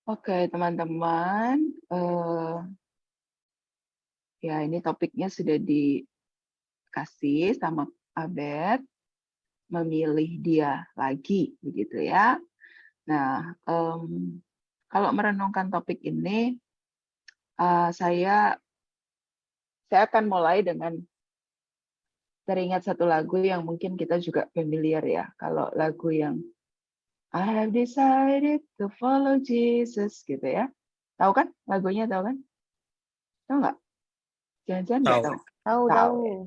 Oke, teman-teman, ya ini topiknya sudah dikasih sama Abed, memilih dia lagi, begitu ya. Nah, kalau merenungkan topik ini, saya akan mulai dengan teringat satu lagu yang mungkin kita juga familiar ya. Kalau lagu yang I have decided to follow Jesus, gitu ya. Tahu kan lagunya, tahu kan? Tahu nggak? Jangan-jangan nggak Tahu. tahu. Tahu, Tahu tahu. ya.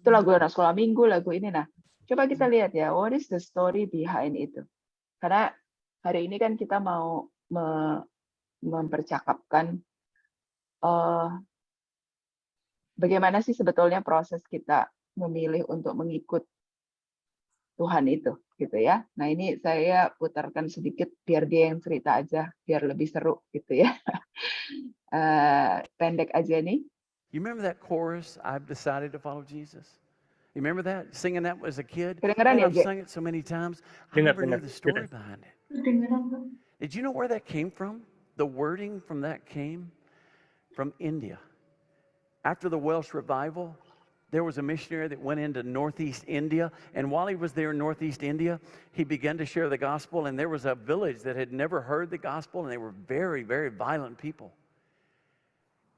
Itu lagu anak sekolah minggu, lagu ini. Nah, coba kita lihat ya, what is the story behind itu? Karena hari ini kan kita mau mempercakapkan bagaimana sih sebetulnya proses kita memilih untuk mengikut Tuhan itu, gitu ya. Nah, ini saya putarkan sedikit biar dia yang cerita aja, biar lebih seru, gitu ya. Pendek aja nih. You remember that chorus, I've decided to follow Jesus? You remember that? Singing that as a kid? Kedengeran Man, ya, I've Ge? sung it so many times, I never knew the story behind it. Did you know where that came from? The wording from that came from India. After the Welsh revival, there was a missionary that went into Northeast India, and while he was there in Northeast India, he began to share the gospel, and there was a village that had never heard the gospel, and they were very, very violent people.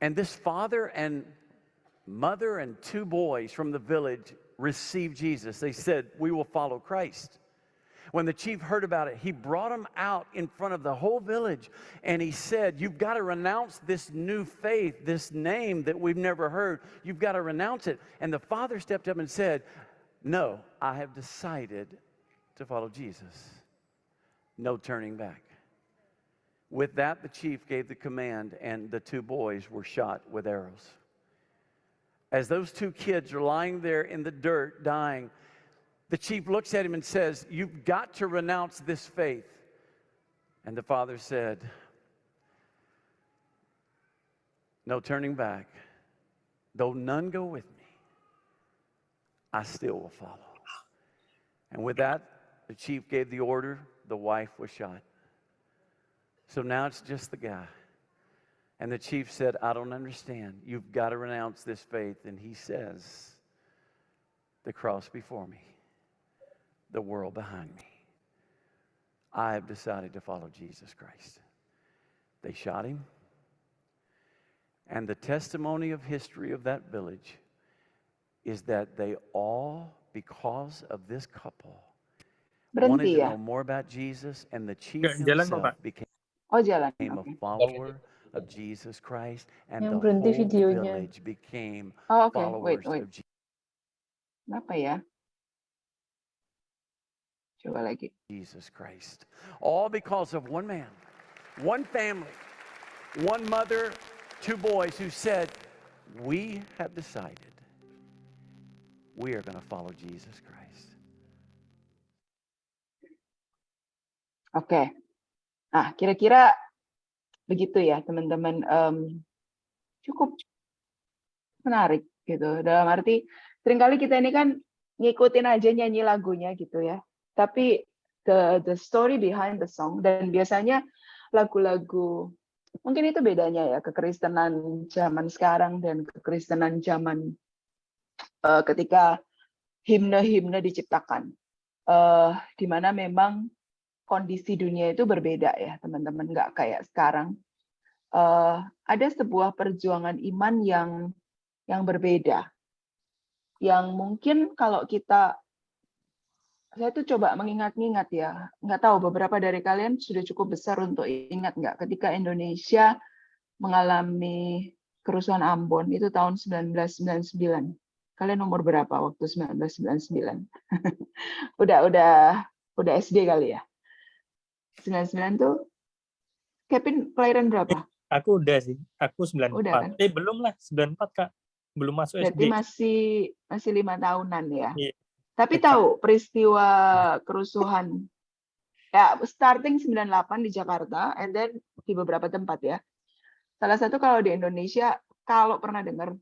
And this father and mother and two boys from the village received Jesus. They said, we will follow Christ. When the chief heard about it, he brought them out in front of the whole village, and he said, you've got to renounce this new faith, this name that we've never heard. You've got to renounce it. And the father stepped up and said, no, I have decided to follow Jesus. No turning back. With that, the chief gave the command, and the two boys were shot with arrows. As those two kids are lying there in the dirt, dying, the chief looks at him and says, you've got to renounce this faith. And the father said, no turning back. Though none go with me, I still will follow. And with that, the chief gave the order, the wife was shot. So now it's just the guy. And the chief said, I don't understand. You've got to renounce this faith. And he says, the cross before me, the world behind me. I have decided to follow Jesus Christ. They shot him. And the testimony of history of that village is that they all, because of this couple, wanted to know more about Jesus, and the chief himself became a follower of Jesus Christ, and the whole village became followers of Jesus. Kenapa ya? Coba lagi. Jesus Christ. All because of one man, one family, one mother, two boys who said, we have decided we are going to follow Jesus Christ. Oke. Nah, kira-kira begitu ya, teman-teman. Cukup menarik gitu. Dalam arti, seringkali kita ini kan ngikutin aja nyanyi lagunya gitu ya. Tapi the story behind the song, dan biasanya lagu-lagu, mungkin itu bedanya ya, kekristenan zaman sekarang dan kekristenan zaman ketika himne-himne diciptakan. Di mana memang kondisi dunia itu berbeda ya, teman-teman, nggak kayak sekarang. Ada sebuah perjuangan iman yang berbeda, yang mungkin kalau saya tuh coba mengingat-ingat ya, nggak tahu beberapa dari kalian sudah cukup besar untuk ingat nggak, ketika Indonesia mengalami kerusuhan Ambon itu tahun 1999. Kalian umur berapa waktu 1999? udah SD kali ya? 99 tuh, Kevin kelahiran berapa? Aku udah sih, aku 94. Udah, kan? Belum lah, 94 Kak. Belum masuk Berarti SD. masih 5 tahunan ya. Iya. Tapi tahu peristiwa kerusuhan ya, starting 98 di Jakarta, and then di beberapa tempat ya. Salah satu kalau di Indonesia, kalau pernah dengar,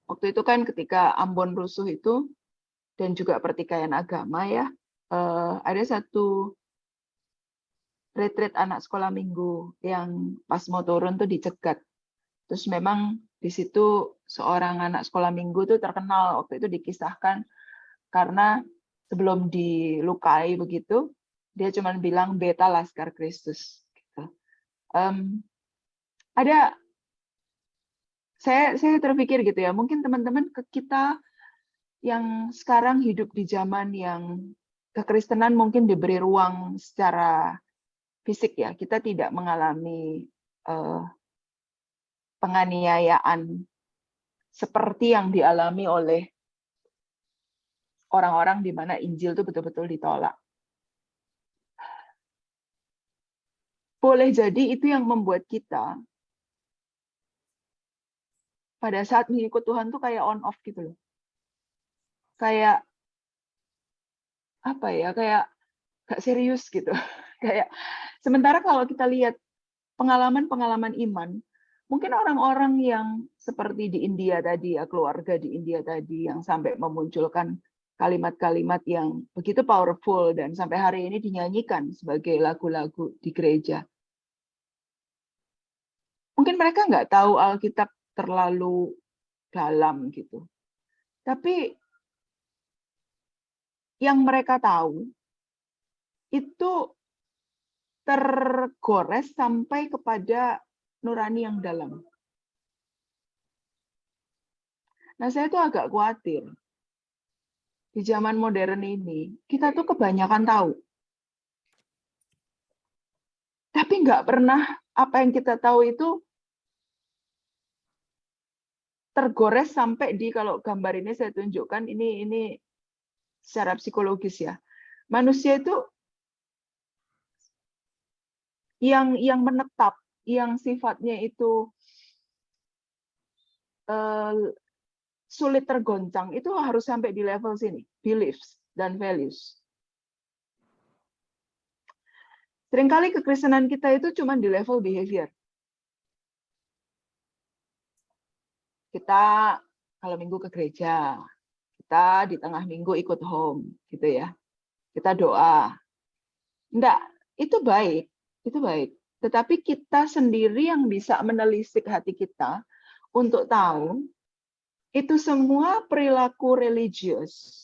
waktu itu kan ketika Ambon rusuh itu, dan juga pertikaian agama ya, ada satu retreat anak sekolah minggu yang pas mau turun tuh dicegat. Terus memang di situ seorang anak sekolah minggu tuh terkenal, waktu itu dikisahkan karena sebelum dilukai begitu, dia cuma bilang beta Laskar Kristus. Gitu. Saya terpikir gitu ya, mungkin teman-teman kita yang sekarang hidup di zaman yang kekristenan mungkin diberi ruang secara fisik ya, kita tidak mengalami penganiayaan seperti yang dialami oleh orang-orang di mana Injil itu betul-betul ditolak. Boleh jadi itu yang membuat kita pada saat mengikut Tuhan tuh kayak on off gitu loh. Kayak apa ya? Kayak gak serius gitu. Kayak sementara kalau kita lihat pengalaman-pengalaman iman, mungkin orang-orang yang seperti di India tadi ya, keluarga di India tadi yang sampai memunculkan kalimat-kalimat yang begitu powerful dan sampai hari ini dinyanyikan sebagai lagu-lagu di gereja. Mungkin mereka nggak tahu Alkitab terlalu dalam gitu. Tapi yang mereka tahu itu tergores sampai kepada nurani yang dalam. Nah, saya tuh agak khawatir. Di zaman modern ini, kita tuh kebanyakan tahu. Tapi nggak pernah apa yang kita tahu itu tergores sampai di, kalau gambar ini saya tunjukkan, ini secara psikologis ya. Manusia itu yang menetap, yang sifatnya itu sulit tergoncang, itu harus sampai di level sini, beliefs dan values. Seringkali kekristenan kita itu cuma di level behavior. Kita kalau minggu ke gereja, kita di tengah minggu ikut home, gitu ya. Kita doa. Enggak, itu baik. Tetapi kita sendiri yang bisa menelisik hati kita untuk tahu itu semua perilaku religius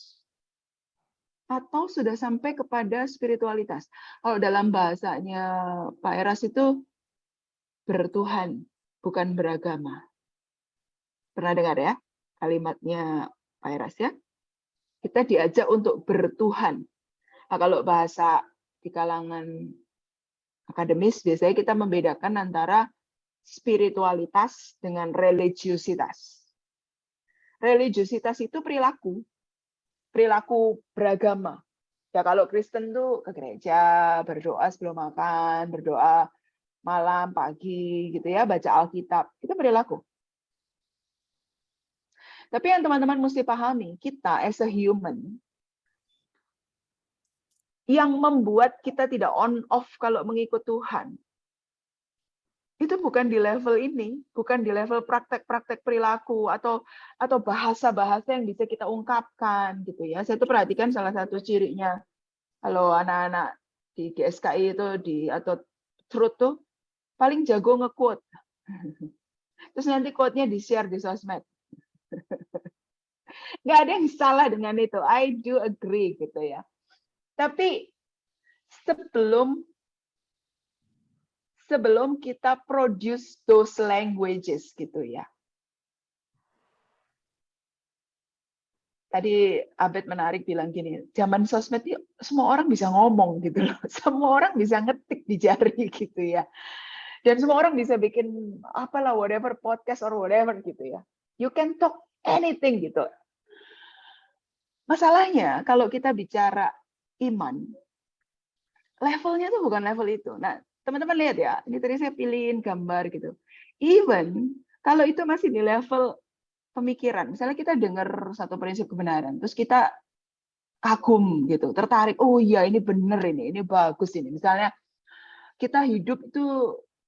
atau sudah sampai kepada spiritualitas. Kalau dalam bahasanya Pak Eras itu bertuhan, bukan beragama. Pernah dengar ya kalimatnya Pak Eras ya? Kita diajak untuk bertuhan. Nah, kalau bahasa di kalangan akademis biasanya kita membedakan antara spiritualitas dengan religiusitas. Religiusitas itu perilaku beragama. Ya kalau Kristen tuh ke gereja, berdoa sebelum makan, berdoa malam, pagi gitu ya, baca Alkitab. Itu perilaku. Tapi yang teman-teman mesti pahami, kita as a human yang membuat kita tidak on off kalau mengikut Tuhan. Itu bukan di level ini, bukan di level praktek-praktek perilaku atau bahasa-bahasa yang bisa kita ungkapkan gitu ya. Saya tuh perhatikan salah satu cirinya kalau anak-anak di GSKI itu atau Truth tuh paling jago nge-quote. Terus nanti quote-nya di-share di sosmed. Nggak ada yang salah dengan itu. I do agree gitu ya. Tapi sebelum kita produce those languages gitu ya. Tadi Abed menarik bilang gini, zaman sosmed itu semua orang bisa ngomong gitu loh. Semua orang bisa ngetik di jari gitu ya. Dan semua orang bisa bikin apalah whatever podcast or whatever gitu ya. You can talk anything gitu. Masalahnya kalau kita bicara iman, levelnya tuh bukan level itu. Nah, teman-teman lihat ya, ini tadi saya pilihin gambar gitu. Even kalau itu masih di level pemikiran, misalnya kita dengar satu prinsip kebenaran, terus kita kagum gitu, tertarik, oh iya ini benar ini bagus ini. Misalnya kita hidup itu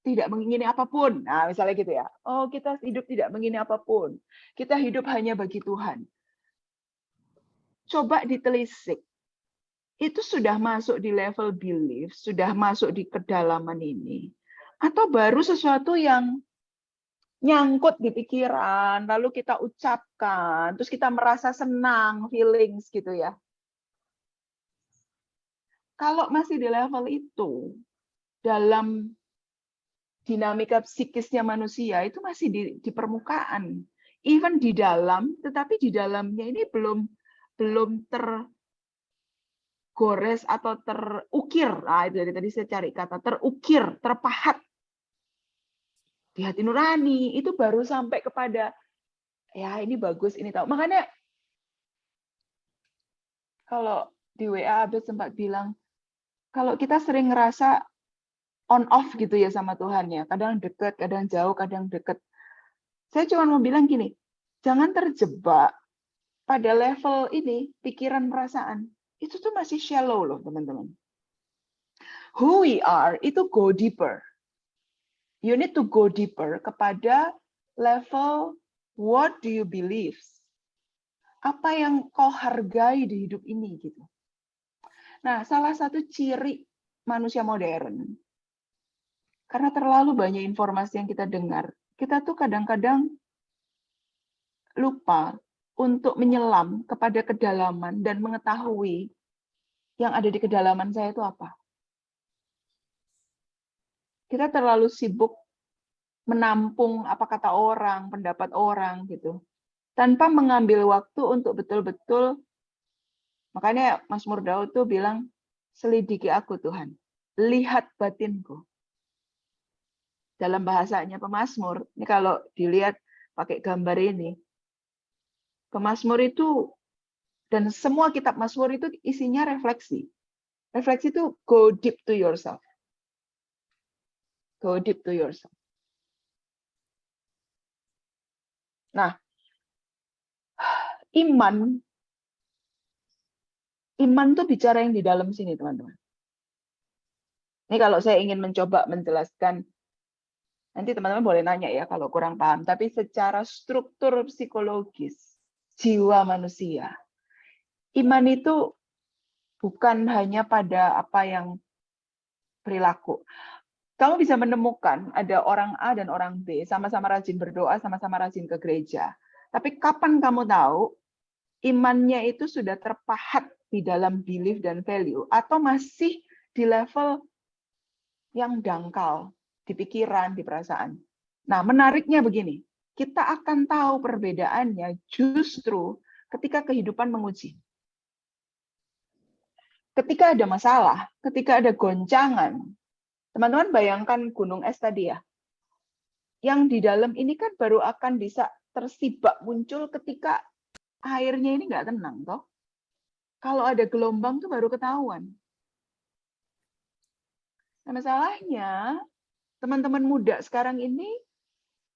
tidak mengingini apapun. Nah, misalnya gitu ya. Oh, kita hidup tidak mengingini apapun. Kita hidup hanya bagi Tuhan. Coba ditelisik. itu sudah masuk di level belief, sudah masuk di kedalaman ini, atau baru sesuatu yang nyangkut di pikiran, lalu kita ucapkan, terus kita merasa senang, feelings gitu ya. Kalau masih di level itu, dalam dinamika psikisnya manusia, itu masih di permukaan. Even di dalam, tetapi di dalamnya ini belum tergores atau terukir. Nah, itu dari tadi saya cari kata terukir, terpahat di hati nurani, itu baru sampai kepada ya ini bagus, ini tahu. Makanya kalau di WA Abed sempat bilang, kalau kita sering ngerasa on off gitu ya sama Tuhan ya, kadang dekat, kadang jauh, kadang dekat. Saya cuma mau bilang gini, jangan terjebak pada level ini, pikiran perasaan. Itu tuh masih shallow loh teman-teman. Who we are itu go deeper. You need to go deeper kepada level what do you believe? Apa yang kau hargai di hidup ini gitu. Nah, salah satu ciri manusia modern, karena terlalu banyak informasi yang kita dengar, kita tuh kadang-kadang lupa untuk menyelam kepada kedalaman dan mengetahui yang ada di kedalaman saya itu apa. Kita terlalu sibuk menampung apa kata orang, pendapat orang gitu, tanpa mengambil waktu untuk betul-betul. Makanya Mazmur Daud tuh bilang, selidiki aku Tuhan, lihat batinku. Dalam bahasanya pemazmur, ini kalau dilihat pakai gambar ini, pemazmur itu dan semua kitab Mazmur itu isinya refleksi. Refleksi itu go deep to yourself. Go deep to yourself. Nah, iman tuh bicara yang di dalam sini, teman-teman. Ini kalau saya ingin mencoba menjelaskan, nanti teman-teman boleh nanya ya kalau kurang paham, tapi secara struktur psikologis, jiwa manusia, iman itu bukan hanya pada apa yang perilaku. Kamu bisa menemukan ada orang A dan orang B, sama-sama rajin berdoa, sama-sama rajin ke gereja. Tapi kapan kamu tahu imannya itu sudah terpahat di dalam belief dan value, atau masih di level yang dangkal, di pikiran, di perasaan. Nah, menariknya begini, kita akan tahu perbedaannya justru ketika kehidupan menguji. Ketika ada masalah, ketika ada goncangan, teman-teman bayangkan gunung es tadi ya, yang di dalam ini kan baru akan bisa tersibak muncul ketika airnya ini nggak tenang, toh. Kalau ada gelombang tuh baru ketahuan. Nah, masalahnya, teman-teman muda sekarang ini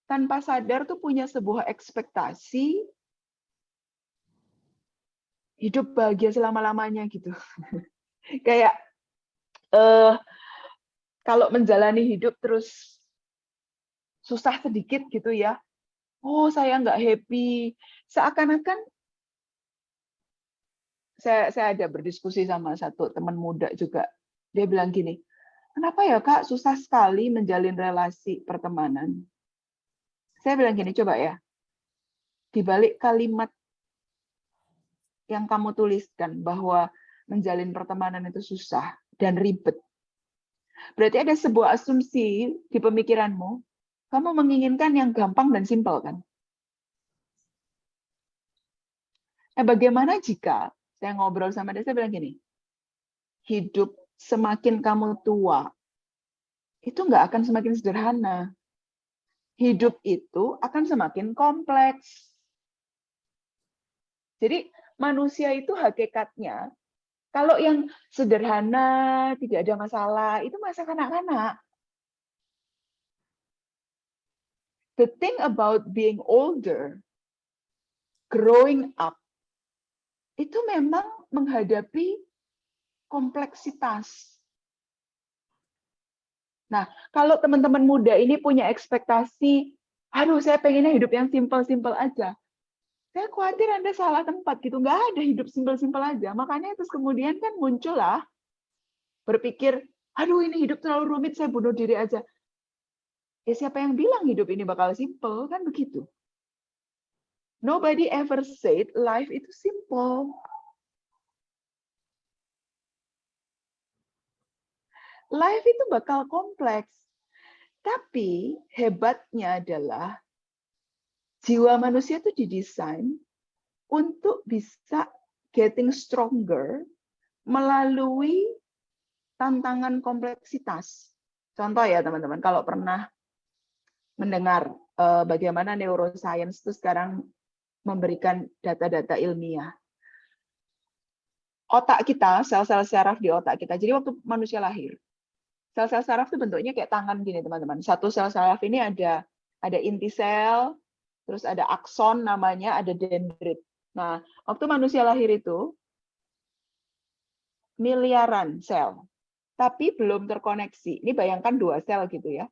tanpa sadar tuh punya sebuah ekspektasi hidup bahagia selama-lamanya gitu. Kayak kalau menjalani hidup terus susah sedikit gitu ya, oh saya nggak happy. Seakan-akan saya ada berdiskusi sama satu teman muda juga. Dia bilang gini, kenapa ya Kak susah sekali menjalin relasi pertemanan? Saya bilang gini, coba ya, di balik kalimat yang kamu tuliskan bahwa menjalin pertemanan itu susah dan ribet, berarti ada sebuah asumsi di pemikiranmu, kamu menginginkan yang gampang dan simpel kan? Nah, bagaimana jika saya ngobrol sama dia, saya bilang gini, hidup semakin kamu tua, itu nggak akan semakin sederhana. Hidup itu akan semakin kompleks. Jadi manusia itu hakikatnya, kalau yang sederhana, tidak ada masalah, itu masa kanak-kanak. The thing about being older, growing up, itu memang menghadapi kompleksitas. Nah, kalau teman-teman muda ini punya ekspektasi, aduh saya pengennya hidup yang simple-simple aja. Saya khawatir Anda salah tempat gitu. Nggak ada, hidup simpel-simpel aja. Makanya terus kemudian kan muncullah berpikir, aduh ini hidup terlalu rumit, saya bunuh diri aja. Ya siapa yang bilang hidup ini bakal simpel? Kan begitu. Nobody ever said life itu simple. Life itu bakal kompleks. Tapi hebatnya adalah jiwa manusia itu didesain untuk bisa getting stronger melalui tantangan kompleksitas. Contoh ya teman-teman, kalau pernah mendengar bagaimana neuroscience itu sekarang memberikan data-data ilmiah. Otak kita, sel-sel saraf di otak kita, jadi waktu manusia lahir, sel-sel saraf itu bentuknya kayak tangan gini teman-teman. Satu sel saraf ini ada inti sel, terus ada akson namanya, ada dendrit. Nah, waktu manusia lahir itu miliaran sel, tapi belum terkoneksi. Ini bayangkan 2 sel gitu ya.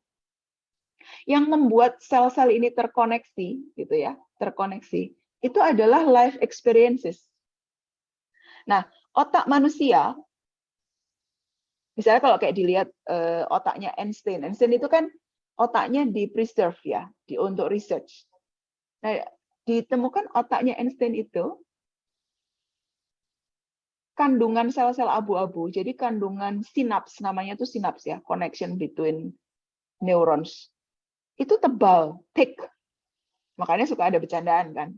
Yang membuat sel-sel ini terkoneksi gitu ya, terkoneksi, itu adalah life experiences. Nah, otak manusia, misalnya kalau kayak dilihat otaknya Einstein itu kan otaknya di preserve ya, untuk research. Nah, ditemukan otaknya Einstein itu kandungan sel-sel abu-abu, jadi kandungan sinaps, namanya itu sinaps ya, connection between neurons. Itu tebal, thick. Makanya suka ada bercandaan kan.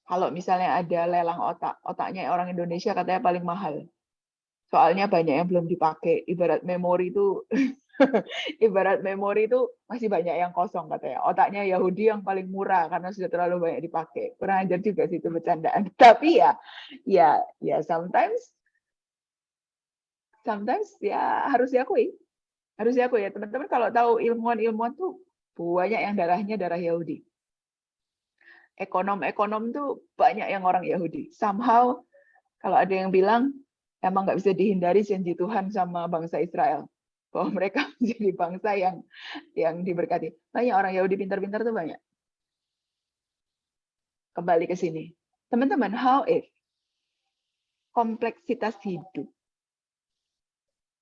Kalau misalnya ada lelang otaknya orang Indonesia katanya paling mahal. Soalnya banyak yang belum dipakai, ibarat memori itu ibarat memori itu masih banyak yang kosong katanya. Otaknya Yahudi yang paling murah karena sudah terlalu banyak dipakai. Kurang ajar juga sih itu bercandaan. Tapi ya sometimes ya harus diakui. Harus diakui ya teman-teman, kalau tahu ilmuwan tuh banyak yang darahnya darah Yahudi. Ekonom tuh banyak yang orang Yahudi. Somehow kalau ada yang bilang emang nggak bisa dihindari janji Tuhan sama bangsa Israel bahwa mereka menjadi bangsa yang diberkati. Banyak orang Yahudi pintar-pintar tuh banyak. Kembali ke sini. Teman-teman, how if kompleksitas hidup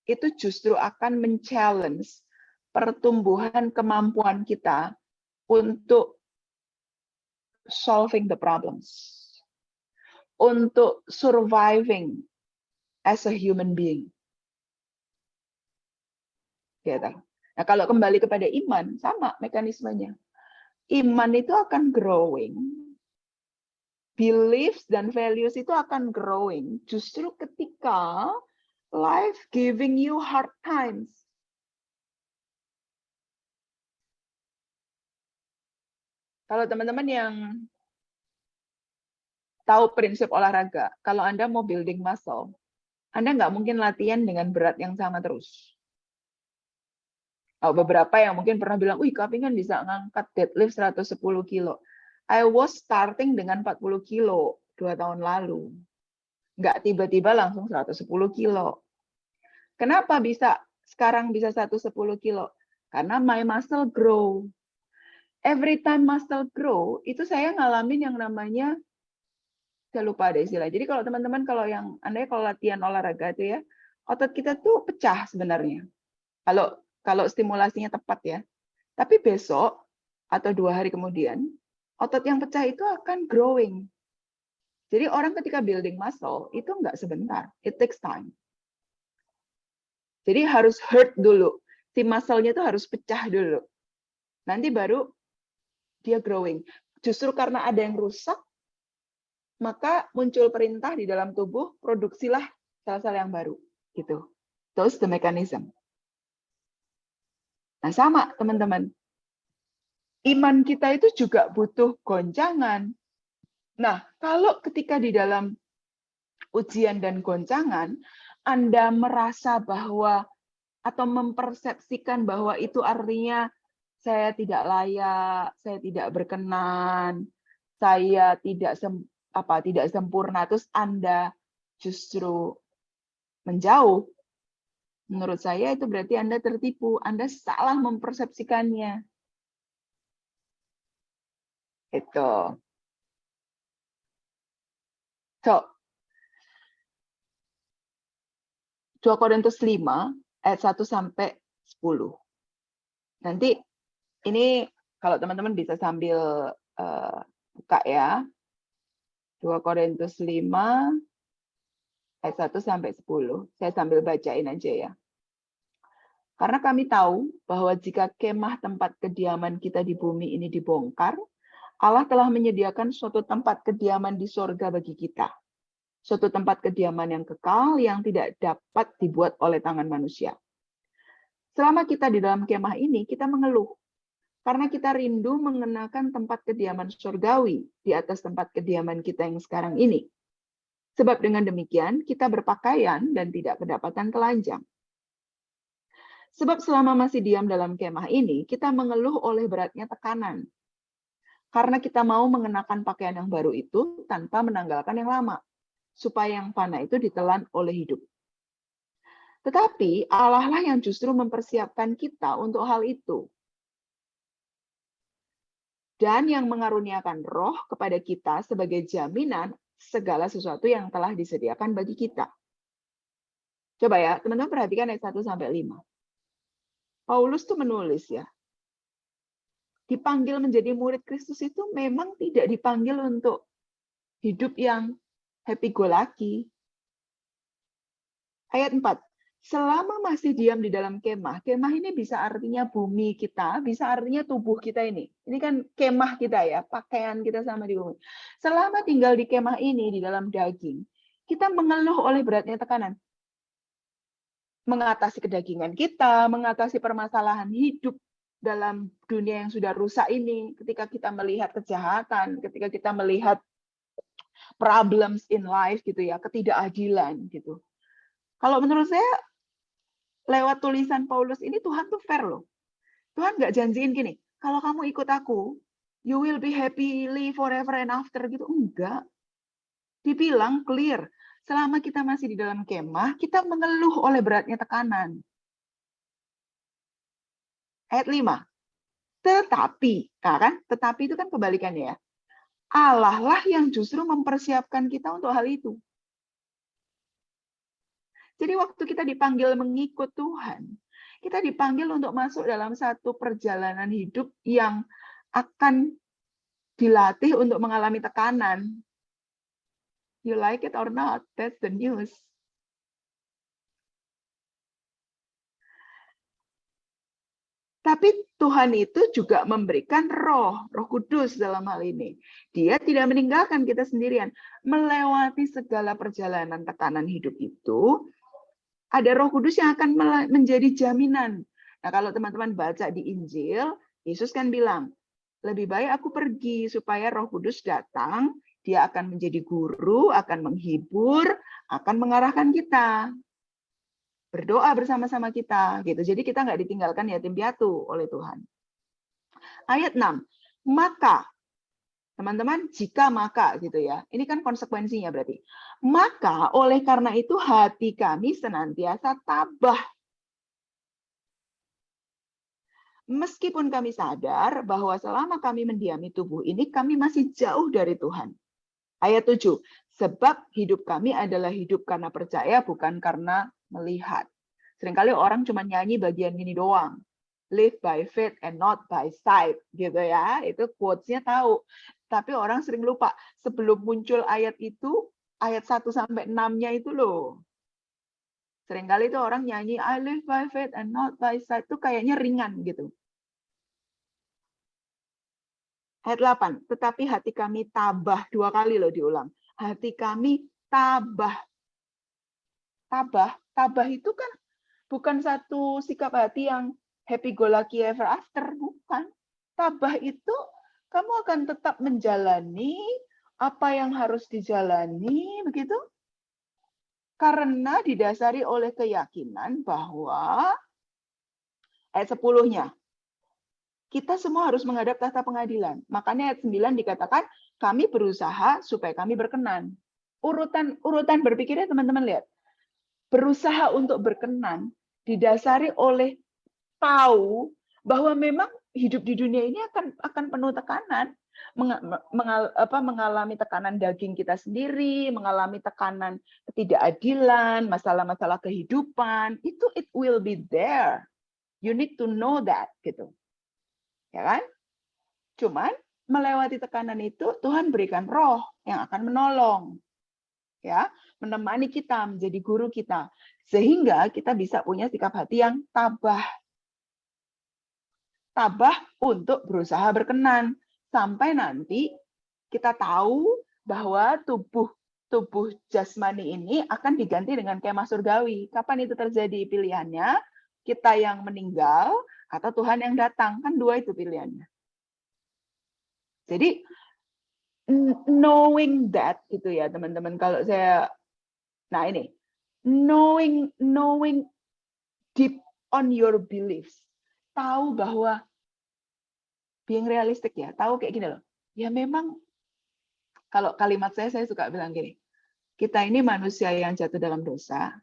itu justru akan men-challenge pertumbuhan kemampuan kita untuk solving the problems, untuk surviving as a human being. Gitu. Nah, kalau kembali kepada iman, sama mekanismenya. Iman itu akan growing, beliefs dan values itu akan growing justru ketika life giving you hard times. Kalau teman-teman yang tahu prinsip olahraga, kalau Anda mau building muscle, Anda nggak mungkin latihan dengan berat yang sama terus. Beberapa yang mungkin pernah bilang, wih Kapingan bisa ngangkat deadlift 110 kilo. I was starting dengan 40 kilo 2 tahun lalu. Nggak tiba-tiba langsung 110 kilo. Kenapa sekarang bisa 110 kilo? Karena my muscle grow. Every time muscle grow, itu saya ngalamin yang namanya, saya lupa ada istilah. Jadi kalau teman-teman, kalau latihan olahraga itu ya, otot kita tuh pecah sebenarnya. Kalau stimulasinya tepat ya. Tapi besok atau 2 hari kemudian, otot yang pecah itu akan growing. Jadi orang ketika building muscle, itu nggak sebentar. It takes time. Jadi harus hurt dulu. Si muscle-nya itu harus pecah dulu. Nanti baru dia growing. Justru karena ada yang rusak, maka muncul perintah di dalam tubuh, produksilah sel-sel yang baru. Gitu. Those the mechanism. Nah, sama teman-teman. Iman kita itu juga butuh goncangan. Nah, kalau ketika di dalam ujian dan goncangan, Anda merasa bahwa atau mempersepsikan bahwa itu artinya saya tidak layak, saya tidak berkenan, saya tidak sempurna, terus Anda justru menjauh. Menurut saya itu berarti Anda tertipu, Anda salah mempersepsikannya. Itu. So, 2 Korintus 5 ayat 1 sampai 10. Nanti ini kalau teman-teman bisa sambil buka ya. 2 Korintus 5 ayat 1 sampai 10. Saya sambil bacain aja ya. Karena kami tahu bahwa jika kemah tempat kediaman kita di bumi ini dibongkar, Allah telah menyediakan suatu tempat kediaman di sorga bagi kita. Suatu tempat kediaman yang kekal yang tidak dapat dibuat oleh tangan manusia. Selama kita di dalam kemah ini, kita mengeluh. Karena kita rindu mengenakan tempat kediaman surgawi di atas tempat kediaman kita yang sekarang ini. Sebab dengan demikian, kita berpakaian dan tidak kedapatan telanjang. Sebab selama masih diam dalam kemah ini, kita mengeluh oleh beratnya tekanan. Karena kita mau mengenakan pakaian yang baru itu tanpa menanggalkan yang lama, supaya yang fana itu ditelan oleh hidup. Tetapi Allah lah yang justru mempersiapkan kita untuk hal itu. Dan yang mengaruniakan roh kepada kita sebagai jaminan segala sesuatu yang telah disediakan bagi kita. Coba ya, teman-teman perhatikan ayat 1 sampai 5. Paulus tuh menulis ya, dipanggil menjadi murid Kristus itu memang tidak dipanggil untuk hidup yang happy-go-lucky. Ayat 4, selama masih diam di dalam kemah, kemah ini bisa artinya bumi kita, bisa artinya tubuh kita ini. Ini kan kemah kita ya, pakaian kita sama di bumi. Selama tinggal di kemah ini, di dalam daging, kita mengeluh oleh beratnya tekanan. Mengatasi kedagingan kita, mengatasi permasalahan hidup dalam dunia yang sudah rusak ini, ketika kita melihat kejahatan, ketika kita melihat problems in life gitu ya, ketidakadilan gitu. Kalau menurut saya lewat tulisan Paulus ini Tuhan tuh fair loh. Tuhan nggak janjiin gini, kalau kamu ikut aku, you will be happily forever and after gitu. Enggak. Dibilang clear, selama kita masih di dalam kemah, kita mengeluh oleh beratnya tekanan. Ayat 5. Tetapi, nah kan? Tetapi itu kan kebalikannya ya. Allah lah yang justru mempersiapkan kita untuk hal itu. Jadi waktu kita dipanggil mengikut Tuhan, kita dipanggil untuk masuk dalam satu perjalanan hidup yang akan dilatih untuk mengalami tekanan. You like it or not, that's the news. Tapi Tuhan itu juga memberikan Roh Kudus dalam hal ini. Dia tidak meninggalkan kita sendirian. Melewati segala perjalanan tekanan hidup itu, ada Roh Kudus yang akan menjadi jaminan. Nah, kalau teman-teman baca di Injil, Yesus kan bilang, lebih baik aku pergi supaya Roh Kudus datang, dia akan menjadi guru, akan menghibur, akan mengarahkan kita. Berdoa bersama-sama kita gitu. Jadi kita nggak ditinggalkan yatim piatu oleh Tuhan. Ayat 6. Maka teman-teman, jika maka gitu ya. Ini kan konsekuensinya berarti. Maka oleh karena itu hati kami senantiasa tabah. Meskipun kami sadar bahwa selama kami mendiami tubuh ini kami masih jauh dari Tuhan. Ayat 7. Sebab hidup kami adalah hidup karena percaya bukan karena melihat. Seringkali orang cuma nyanyi bagian gini doang. Live by faith and not by sight gitu ya. Itu quotes-nya tahu. Tapi orang sering lupa sebelum muncul ayat itu, ayat 1 sampai 6-nya itu loh. Seringkali itu orang nyanyi I live by faith and not by sight itu kayaknya ringan gitu. Ayat 8, tetapi hati kami tabah, 2 kali loh diulang. Hati kami tabah. Tabah itu kan bukan satu sikap hati yang happy go lucky ever after, bukan. Tabah itu kamu akan tetap menjalani apa yang harus dijalani, begitu? Karena didasari oleh keyakinan bahwa ayat 10-nya, kita semua harus menghadap tahta pengadilan. Makanya ayat 9 dikatakan, kami berusaha supaya kami berkenan. Urutan berpikirnya teman-teman lihat. Berusaha untuk berkenan didasari oleh tahu bahwa memang hidup di dunia ini akan penuh tekanan. mengalami tekanan daging kita sendiri, mengalami tekanan ketidakadilan, masalah-masalah kehidupan, itu it will be there. You need to know that, gitu. Ya kan? Cuman melewati tekanan itu Tuhan berikan roh yang akan menolong. Ya, menemani kita, menjadi guru kita, sehingga kita bisa punya sikap hati yang tabah untuk berusaha berkenan sampai nanti kita tahu bahwa tubuh jasmani ini akan diganti dengan kemah surgawi. Kapan itu terjadi? Pilihannya kita yang meninggal atau Tuhan yang datang, kan dua itu pilihannya. Jadi knowing that gitu ya teman-teman, kalau saya knowing deep on your beliefs, tahu bahwa being realistic ya, tahu kayak gini loh. Ya memang kalau kalimat saya suka bilang gini, kita ini manusia yang jatuh dalam dosa,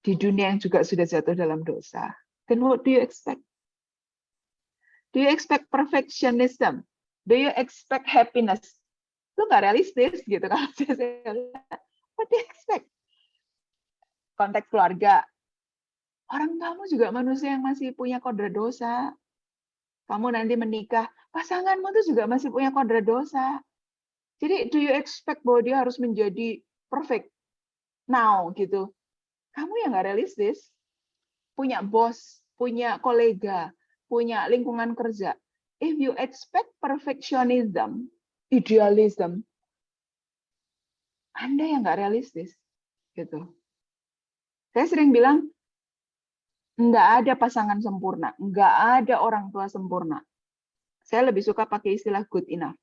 di dunia yang juga sudah jatuh dalam dosa. Then what do you expect? Do you expect perfectionism? Do you expect happiness? Lu nggak realistis gitu kalau saya lihat. What do you expect? Konteks keluarga. Orang kamu juga manusia yang masih punya kodrat dosa. Kamu nanti menikah, pasanganmu tuh juga masih punya kodrat dosa. Jadi do you expect bahwa dia harus menjadi perfect now gitu? Kamu yang nggak realistis. Punya bos, punya kolega, punya lingkungan kerja. If you expect perfectionism, idealism, Anda yang nggak realistis, gitu. Saya sering bilang, nggak ada pasangan sempurna, nggak ada orang tua sempurna. Saya lebih suka pakai istilah good enough.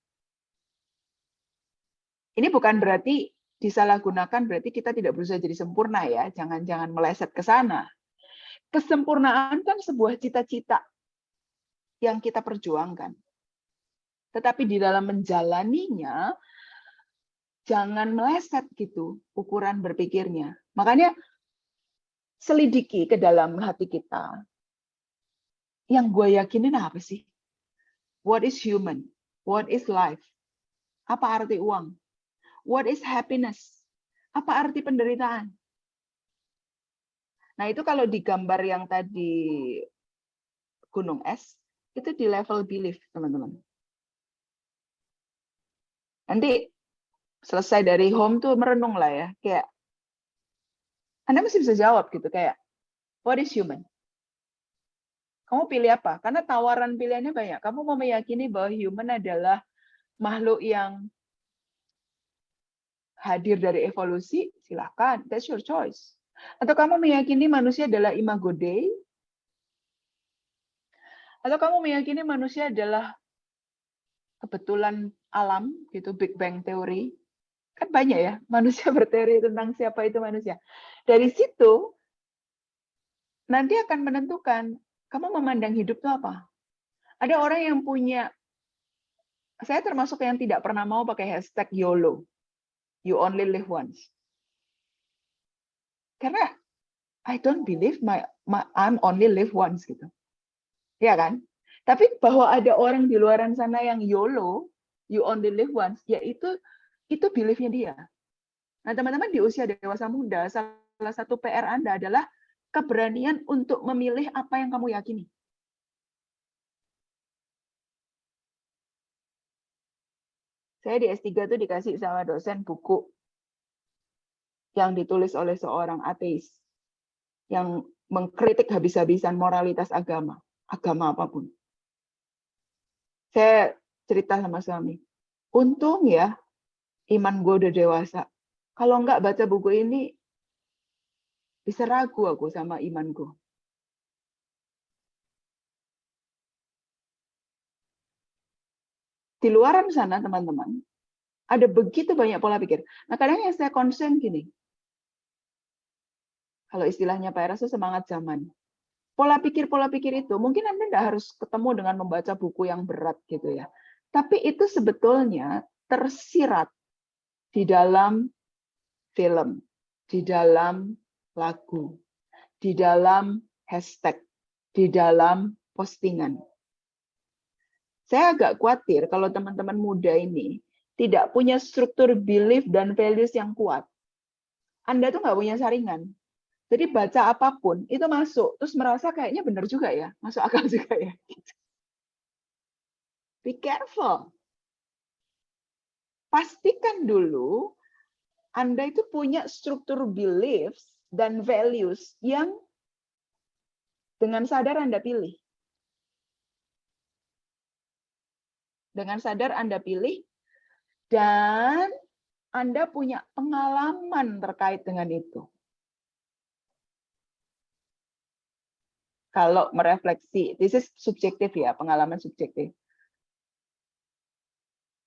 Ini bukan berarti disalahgunakan, berarti kita tidak berusaha jadi sempurna ya. Jangan meleset ke sana. Kesempurnaan kan sebuah cita-cita yang kita perjuangkan. Tetapi di dalam menjalaninya, jangan meleset gitu ukuran berpikirnya. Makanya selidiki ke dalam hati kita. Yang gue yakinin apa sih? What is human? What is life? Apa arti uang? What is happiness? Apa arti penderitaan? Nah itu kalau di gambar yang tadi gunung es, itu di level belief, teman-teman. Nanti selesai dari home tuh merenung lah ya, kayak Anda mesti bisa jawab gitu, kayak what is human? Kamu pilih apa? Karena tawaran pilihannya banyak. Kamu mau meyakini bahwa human adalah makhluk yang hadir dari evolusi, silahkan, that's your choice. Atau kamu meyakini manusia adalah imago Dei? Atau kamu meyakini manusia adalah kebetulan alam, gitu, Big Bang Theory? Kan banyak ya, manusia berteori tentang siapa itu manusia. Dari situ, nanti akan menentukan, kamu memandang hidup itu apa? Ada orang yang punya, saya termasuk yang tidak pernah mau pakai hashtag YOLO. You only live once. Karena I don't believe I'm only live once gitu. Ya kan? Tapi bahwa ada orang di luaran sana yang YOLO, you only live once, ya itu beliefnya dia. Nah, teman-teman di usia dewasa muda, salah satu PR Anda adalah keberanian untuk memilih apa yang kamu yakini. Saya di S3 tuh dikasih sama dosen buku yang ditulis oleh seorang ateis yang mengkritik habis-habisan moralitas agama apapun. Saya cerita sama suami, untung ya iman gue udah dewasa. Kalau nggak baca buku ini, bisa ragu aku sama iman gue. Di luaran sana, teman-teman, ada begitu banyak pola pikir. Nah, kadang yang saya concern gini, kalau istilahnya Pak Eras itu semangat zaman. Pola pikir itu, mungkin Anda tidak harus ketemu dengan membaca buku yang berat gitu ya. Tapi itu sebetulnya tersirat di dalam film, di dalam lagu, di dalam hashtag, di dalam postingan. Saya agak khawatir kalau teman-teman muda ini tidak punya struktur belief dan values yang kuat. Anda tuh nggak punya saringan. Jadi baca apapun itu masuk, terus merasa kayaknya benar juga ya, masuk akal juga ya. Be careful. Pastikan dulu Anda itu punya struktur beliefs dan values yang dengan sadar Anda pilih. Dengan sadar Anda pilih, dan Anda punya pengalaman terkait dengan itu. Kalau merefleksi, this is subjektif ya, pengalaman subjektif.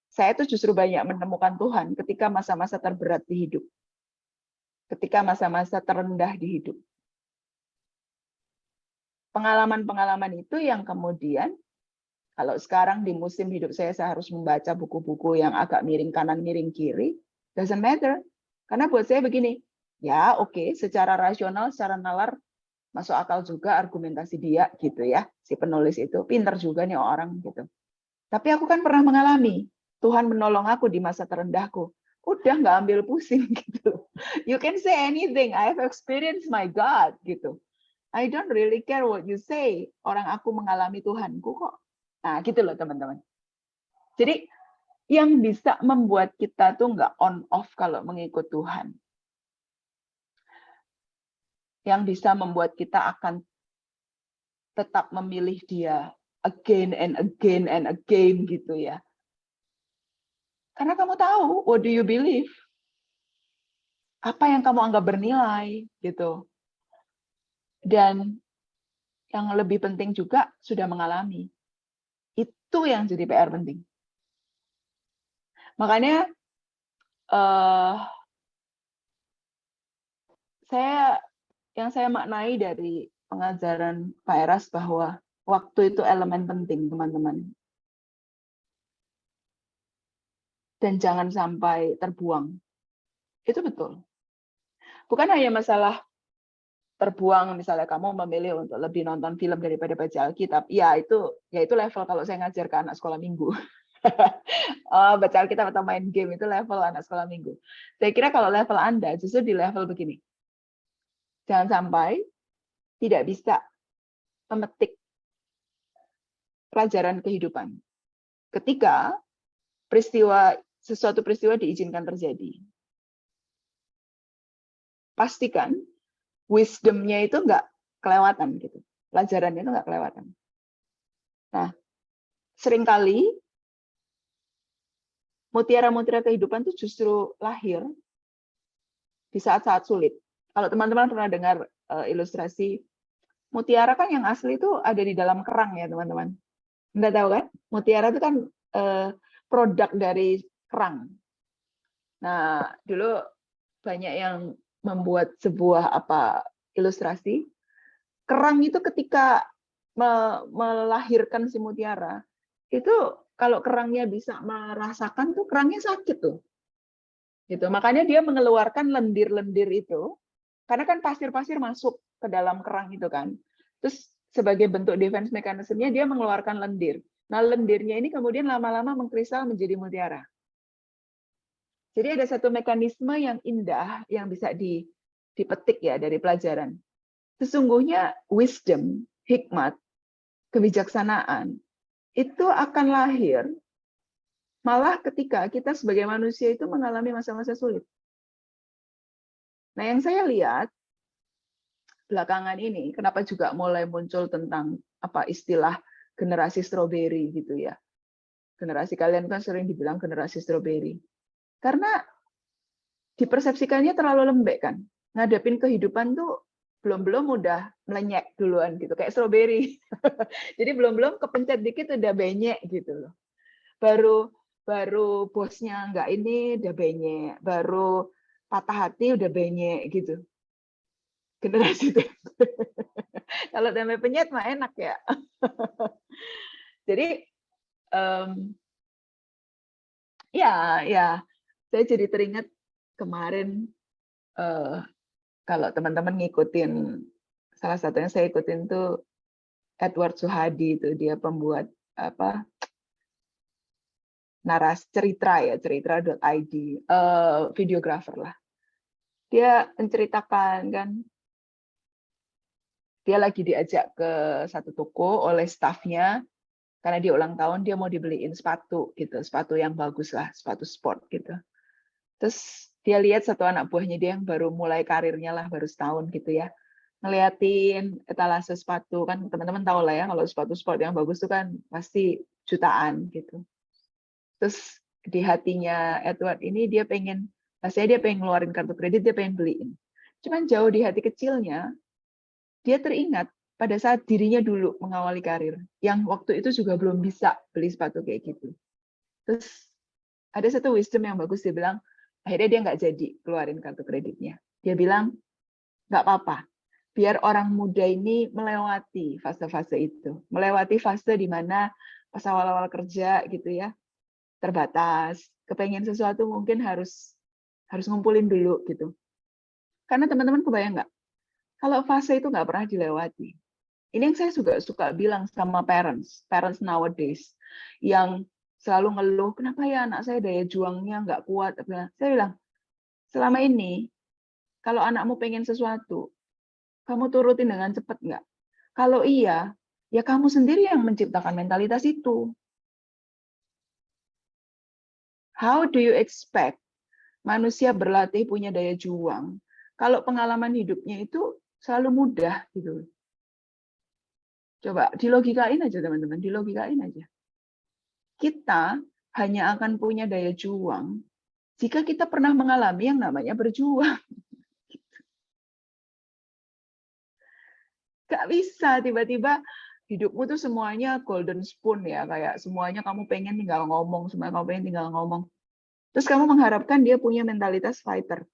Saya tuh justru banyak menemukan Tuhan ketika masa-masa terberat di hidup. Ketika masa-masa terendah di hidup. Pengalaman-pengalaman itu yang kemudian, kalau sekarang di musim hidup saya harus membaca buku-buku yang agak miring kanan, miring kiri, doesn't matter. Karena buat saya begini, ya oke, secara rasional, secara nalar, masuk akal juga argumentasi dia gitu ya, si penulis itu pinter juga nih orang gitu. Tapi aku kan pernah mengalami Tuhan menolong aku di masa terendahku. Udah nggak ambil pusing gitu. You can say anything, I have experienced my God gitu. I don't really care what you say. Orang aku mengalami Tuhanku kok. Nah gitu loh teman-teman. Jadi yang bisa membuat kita tuh nggak on off kalau mengikut Tuhan. Yang bisa membuat kita akan tetap memilih dia again and again and again gitu ya. Karena kamu tahu, what do you believe? Apa yang kamu anggap bernilai gitu. Dan yang lebih penting juga sudah mengalami. Itu yang jadi PR penting. Makanya yang saya maknai dari pengajaran Pak Eras bahwa waktu itu elemen penting, teman-teman. Dan jangan sampai terbuang. Itu betul. Bukan hanya masalah terbuang, misalnya kamu memilih untuk lebih nonton film daripada baca Alkitab. Ya itu level kalau saya ngajar ke anak sekolah minggu. Baca Alkitab atau main game itu level anak sekolah minggu. Saya kira kalau level Anda justru di level begini. Jangan sampai tidak bisa memetik pelajaran kehidupan. Ketika sesuatu peristiwa diizinkan terjadi. Pastikan wisdom-nya itu nggak kelewatan gitu. Pelajarannya itu nggak kelewatan. Nah, seringkali mutiara-mutiara kehidupan itu justru lahir di saat-saat sulit. Kalau teman-teman pernah dengar ilustrasi mutiara kan yang asli itu ada di dalam kerang ya teman-teman. Nggak tahu kan? Mutiara itu kan produk dari kerang. Nah, dulu banyak yang membuat sebuah ilustrasi. Kerang itu ketika melahirkan si mutiara, itu kalau kerangnya bisa merasakan tuh kerangnya sakit tuh. Gitu. Makanya dia mengeluarkan lendir-lendir itu, karena kan pasir-pasir masuk ke dalam kerang itu kan. Terus sebagai bentuk defense mechanism-nya dia mengeluarkan lendir. Nah, lendirnya ini kemudian lama-lama mengkristal menjadi mutiara. Jadi ada satu mekanisme yang indah yang bisa dipetik ya dari pelajaran. Sesungguhnya wisdom, hikmat, kebijaksanaan itu akan lahir malah ketika kita sebagai manusia itu mengalami masa-masa sulit. Nah, yang saya lihat belakangan ini, kenapa juga mulai muncul tentang istilah generasi stroberi gitu ya. Generasi kalian kan sering dibilang generasi stroberi. Karena dipersepsikannya terlalu lembek kan. Ngadepin kehidupan tuh belum udah melenyek duluan gitu, kayak stroberi. Jadi belum kepencet dikit udah benyek gitu loh. Baru bosnya nggak ini udah benyek, baru patah hati udah benyek gitu. Generasi itu. Kalau tempe penyet mah enak ya. Jadi ya saya jadi teringat kemarin kalau teman-teman ngikutin, salah satunya saya ikutin tuh Edward Suhadi itu, dia pembuat naras cerita ya, cerita.id, videographer lah. Dia menceritakan kan, dia lagi diajak ke satu toko oleh staffnya karena dia ulang tahun, dia mau dibeliin sepatu gitu, sepatu yang bagus lah, sepatu sport gitu. Terus dia lihat satu anak buahnya dia yang baru mulai karirnya lah, baru setahun gitu ya, ngeliatin etalase sepatu, kan teman-teman tahu lah ya, kalau sepatu sport yang bagus itu kan pasti jutaan gitu. Terus di hatinya Edward ini dia pengen, rasanya dia pengen ngeluarin kartu kredit, dia pengen beliin. Cuman jauh di hati kecilnya, dia teringat pada saat dirinya dulu mengawali karir, yang waktu itu juga belum bisa beli sepatu kayak gitu. Terus ada satu wisdom yang bagus, dia bilang, akhirnya dia nggak jadi keluarin kartu kreditnya. Dia bilang, nggak apa-apa, biar orang muda ini melewati fase-fase itu. Melewati fase di mana pas awal-awal kerja gitu ya, terbatas, kepengen sesuatu mungkin harus ngumpulin dulu gitu. Karena teman-teman kebayang nggak, kalau fase itu nggak pernah dilewati. Ini yang saya juga suka bilang sama parents nowadays, yang selalu ngeluh, kenapa ya anak saya daya juangnya nggak kuat. Saya bilang, selama ini, kalau anakmu pengen sesuatu, kamu turutin dengan cepat nggak? Kalau iya, ya kamu sendiri yang menciptakan mentalitas itu. How do you expect manusia berlatih punya daya juang kalau pengalaman hidupnya itu selalu mudah gitu? Coba dilogikain aja teman-teman, dilogikain aja. Kita hanya akan punya daya juang jika kita pernah mengalami yang namanya berjuang. Gak bisa tiba-tiba hidupmu tuh semuanya golden spoon ya, kayak semuanya kamu pengen tinggal ngomong, semuanya kamu pengen tinggal ngomong. Terus kamu mengharapkan dia punya mentalitas fighter.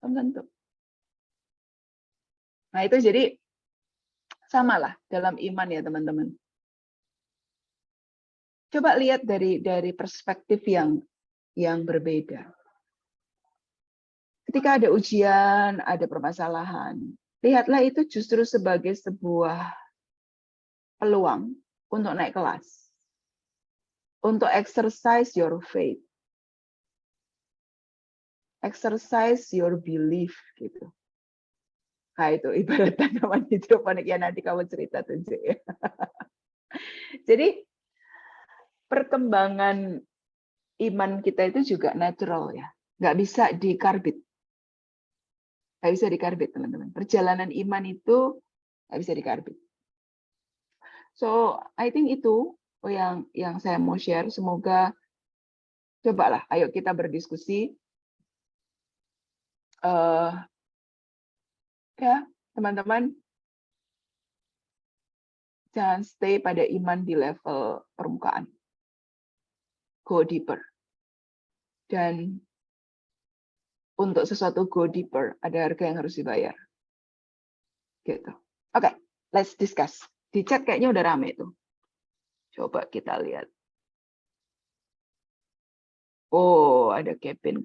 Belum tentu. Nah itu jadi samalah dalam iman ya teman-teman. Coba lihat dari perspektif yang berbeda. Ketika ada ujian, ada permasalahan, lihatlah itu justru sebagai sebuah peluang untuk naik kelas. Untuk exercise your faith. Exercise your belief gitu. Nah itu ibarat tanaman hidroponik ya, nanti kamu cerita tunjuk ya. Jadi perkembangan iman kita itu juga natural ya, nggak bisa dikarbit, nggak bisa dikarbit teman-teman. Perjalanan iman itu nggak bisa dikarbit. So I think itu yang saya mau share. Semoga cobalah, ayo kita berdiskusi. Ya teman-teman, jangan stay pada iman di level permukaan. Go deeper. Dan untuk sesuatu go deeper, ada harga yang harus dibayar. Gitu. Oke, let's discuss. Di chat kayaknya udah rame tuh. Coba kita lihat. Oh, ada Kevin.